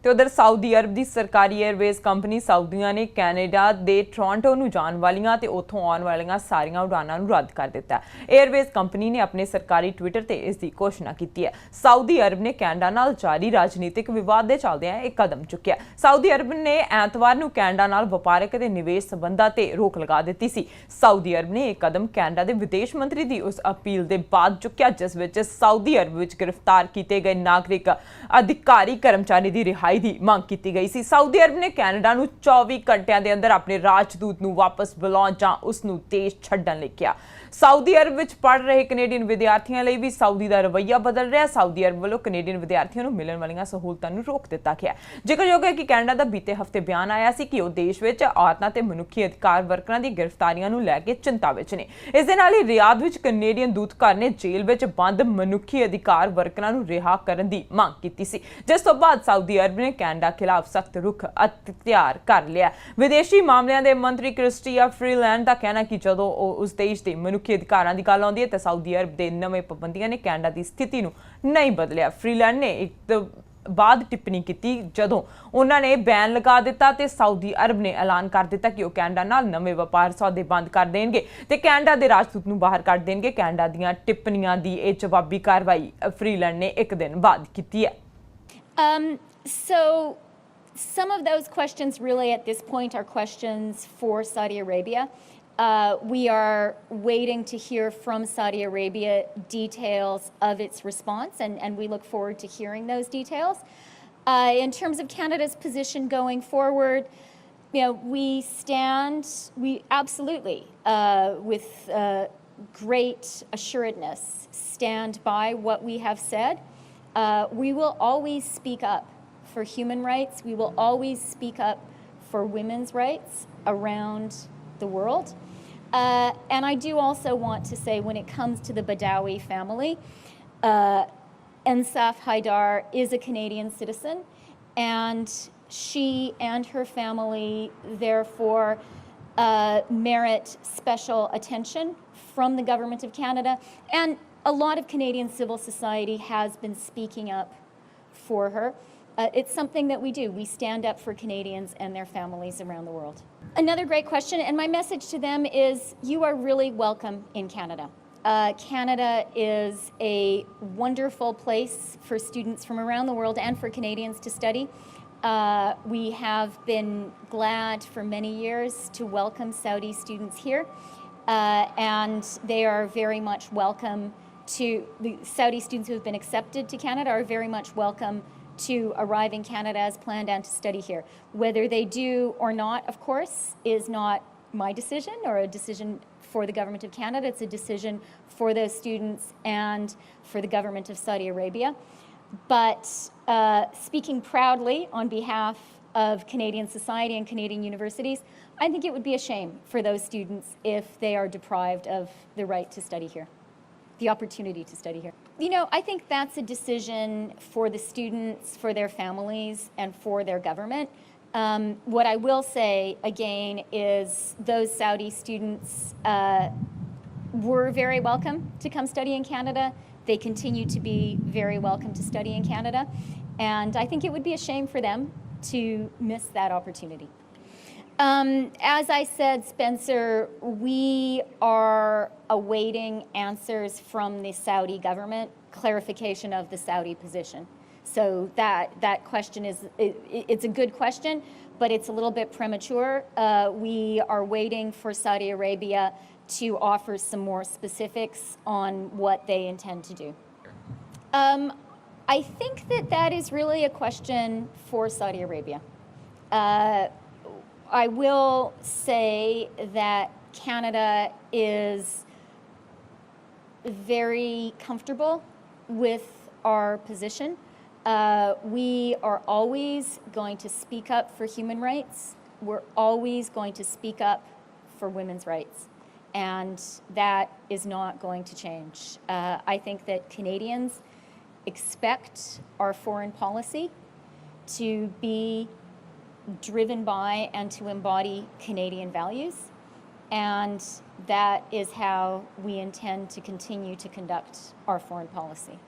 ਤੇ ਉਧਰ Saudi Arab ਦੀ ਸਰਕਾਰੀ 에ਅਰਵੇਜ਼ ਕੰਪਨੀ ਸਾਊਦੀਆਂ ਨੇ ਕੈਨੇਡਾ ਦੇ ਟੋਰਾਂਟੋ ਨੂੰ ਜਾਣ ਵਾਲੀਆਂ ਤੇ ਉੱਥੋਂ ਆਉਣ ਵਾਲੀਆਂ ਸਾਰੀਆਂ ਉਡਾਨਾਂ ਨੂੰ ਰੱਦ ਕਰ ਦਿੱਤਾ ਹੈ। 에ਅਰਵੇਜ਼ ਕੰਪਨੀ ਨੇ ਆਪਣੇ ਸਰਕਾਰੀ ਟਵਿੱਟਰ ਤੇ ਇਸ ਦੀ ਘੋਸ਼ਣਾ ਕੀਤੀ ਹੈ। ਸਾਊਦੀ ਅਰਬ ਨੇ ਕੈਨੇਡਾ ਨਾਲ ਜਾਰੀ ਰਾਜਨੀਤਿਕ ਵਿਵਾਦ ਦੇ ਚੱਲਦਿਆਂ ਇਹ ਕਦਮ ਚੁੱਕਿਆ। ਸਾਊਦੀ ਅਰਬ ਨੇ ਐਤਵਾਰ ਨੂੰ ਕੈਨੇਡਾ ਨਾਲ ਵਪਾਰਕ ਤੇ ਨਿਵੇਸ਼ ਸੰਬੰਧਾਂ ਤੇ ਰੋਕ ਲਗਾ ਦਿੱਤੀ ਸੀ। ਸਾਊਦੀ ਅਰਬ ਨੇ ਇਹ ਕਦਮ ਕੈਨੇਡਾ ਦੇ ਵਿਦੇਸ਼ ਮੰਤਰੀ ਦੀ ਉਸ ਅਪੀਲ ਦੇ ਬਾਅਦ ਚੁੱਕਿਆ ਜਿਸ ਵਿੱਚ ਸਾਊਦੀ ਅਰਬ ਵਿੱਚ ਗ੍ਰਿਫਤਾਰ ਕੀਤੇ ਗਏ ਨਾਗਰਿਕ ਅਧਿਕਾਰੀ ਕਰਮਚਾਰੀ ਦੀ ਰਿਹਾਈ ਦੀ ਮੰਗ ਕੀਤੀ ਗਈ ਸੀ। ਸਾਊਦੀ ਅਰਬ ਨੇ ਕੈਨੇਡਾ ਨੂੰ 24 ਘੰਟਿਆਂ ਦੇ ਅੰਦਰ ਆਪਣੇ ਰਾਜਦੂਤ ਨੂੰ ਵਾਪਸ ਬੁਲਾਉਣ ਜਾਂ ਉਸ ਨੂੰ ਦੇਸ਼ ਛੱਡਣ ਲਈ ਕਿਹਾ। ਸਾਊਦੀ ਅਰਬ ਵਿੱਚ ਪੜ੍ਹ ਰਹੇ ਕੈਨੇਡੀਅਨ ਵਿਦਿਆਰਥੀਆਂ ਲਈ ਵੀ ਸਾਊਦੀ ਦਾ ਰਵੱਈਆ ਬਦਲ ਰਿਹਾ। ਸਾਊਦੀ ਅਰਬ ਵੱਲੋਂ ਕੈਨੇਡੀਅਨ ਵਿਦਿਆਰਥੀਆਂ ਨੂੰ ਮਿਲਣ ਵਾਲੀਆਂ ਸਹੂਲਤਾਂ ਨੂੰ ਰੋਕ ਦਿੱਤਾ ਗਿਆ। ਜ਼ਿਕਰਯੋਗ ਹੈ ਕਿ ਕੈਨੇਡਾ ਦਾ ਬੀਤੇ ਹਫ਼ਤੇ ਬਿਆਨ ਆਇਆ ਸੀ ਕਿ ਉਹ ਦੇਸ਼ ਵਿੱਚ ਔਰਤਾਂ ਤੇ ਮਨੁੱਖੀ ਅਧਿਕਾਰ ਵਰਕਰਾਂ ਦੀ ਗ੍ਰਿਫਤਾਰੀਆਂ ਨੂੰ ਲੈ ਕੇ ਚਿੰਤਾ ਵਿੱਚ ਨੇ। ਇਸ ਦੇ ਨਾਲ ਹੀ ਰਿਆਦ ਵਿੱਚ ਕੈਨੇਡੀਅਨ ਦੂਤਘਰ ਨੇ ਜੇਲ੍ਹ ਵਿੱਚ ਬੰਦ ਮਨੁੱਖੀ ਅਧਿਕਾਰ ਵਰਕਰਾਂ ਨੂੰ ਰਿਹਾ ਕਰਨ ਦੀ ਮੰਗ ਕੀਤੀ ਸੀ, ਜਿਸ ਤੋਂ ਬਾਅਦ ਸਾਊਦੀ ਅਰਬ ਨੇ ਕੈਨੇਡਾ ਖਿਲਾਫ ਸਖਤ ਰੁਖ ਅਖਤਿਆਰ ਕਰ ਲਿਆ। ਵਿਦੇਸ਼ੀ ਮਾਮਲਿਆਂ ਦੇ ਮੰਤਰੀ ਕ੍ਰਿਸਟੀਆ ਫਰੀਲੈਂਡ ਦਾ ਕਹਿਣਾ ਕਿ ਜਦੋਂ ਉਹ ਉਸ ਦੇਸ਼ ਦੇ ਮਨੁੱਖੀ ਅਧਿਕਾਰਾਂ ਦੀ ਗੱਲ ਆਉਂਦੀ ਹੈ ਤਾਂ ਸਾਊਦੀ ਅਰਬ ਦੇ ਨਵੇਂ ਪਾਬੰਦੀਆਂ ਨੇ ਕੈਨੇਡਾ ਦੀ ਸਥਿਤੀ ਨੂੰ ਨਹੀਂ ਬਦਲਿਆ। ਫਰੀਲੈਂਡ ਨੇ ਇੱਕ ਬਾਅਦ ਟਿੱਪਣੀ ਕੀਤੀ ਜਦੋਂ ਉਹਨਾਂ ਨੇ ਬੈਨ ਲਗਾ ਦਿੱਤਾ ਤੇ ਸਾਊਦੀ ਅਰਬ ਨੇ ਐਲਾਨ ਕਰ ਦਿੱਤਾ ਕਿ ਉਹ ਕੈਨੇਡਾ ਨਾਲ ਨਵੇਂ ਵਪਾਰ ਸੌਦੇ ਬੰਦ ਕਰ ਦੇਣਗੇ ਤੇ ਕੈਨੇਡਾ ਦੇ ਰਾਜਦੂਤ ਨੂੰ ਬਾਹਰ ਕੱਢ ਦੇਣਗੇ। ਕੈਨੇਡਾ ਦੀਆਂ ਟਿੱਪਣੀਆਂ ਦੀ ਇਹ ਜਵਾਬੀ ਕਾਰਵਾਈ ਫਰੀਲੈਂਡ ਨੇ ਇੱਕ ਦਿਨ ਬਾਅਦ ਕੀਤੀ ਹੈ। So some of those questions really at this point are questions for Saudi Arabia. We are waiting to hear from Saudi Arabia details of its response, and we look forward to hearing those details. In terms of Canada's position going forward, we absolutely, with great assuredness, stand by what we have said. We will always speak up for human rights. We will always speak up for women's rights around the world. And I do also want to say, when it comes to the Badawi family, Ensaf Haidar is a Canadian citizen, and she and her family therefore merit special attention from the Government of Canada. And a lot of Canadian civil society has been speaking up for her. It's something that we do. We stand up for Canadians and their families around the world. Another great question, and my message to them is you are really welcome in Canada. Canada is a wonderful place for students from around the world and for Canadians to study. We have been glad for many years to welcome Saudi students here, and they are very much welcome to the Saudi students who have been accepted to Canada are very much welcome to arrive in Canada as planned and to study here. Whether they do or not, of course, is not my decision or a decision for the Government of Canada. It's a decision for those students and for the Government of Saudi Arabia. But speaking proudly on behalf of Canadian society and Canadian universities, I think it would be a shame for those students if they are deprived of the right to study here, the opportunity to study here. I think that's a decision for the students, for their families, and for their government. What I will say again is those Saudi students were very welcome to come study in Canada. They continue to be very welcome to study in Canada. And I think it would be a shame for them to miss that opportunity. As I said, Spencer, we are awaiting answers from the Saudi government, clarification of the Saudi position. So that question it's a good question, but it's a little bit premature. We are waiting for Saudi Arabia to offer some more specifics on what they intend to do. I think that is really a question for Saudi Arabia. I will say that Canada is very comfortable with our position. We are always going to speak up for human rights. We're always going to speak up for women's rights. And that is not going to change. I think that Canadians expect our foreign policy to be driven by and to embody Canadian values, and that is how we intend to continue to conduct our foreign policy.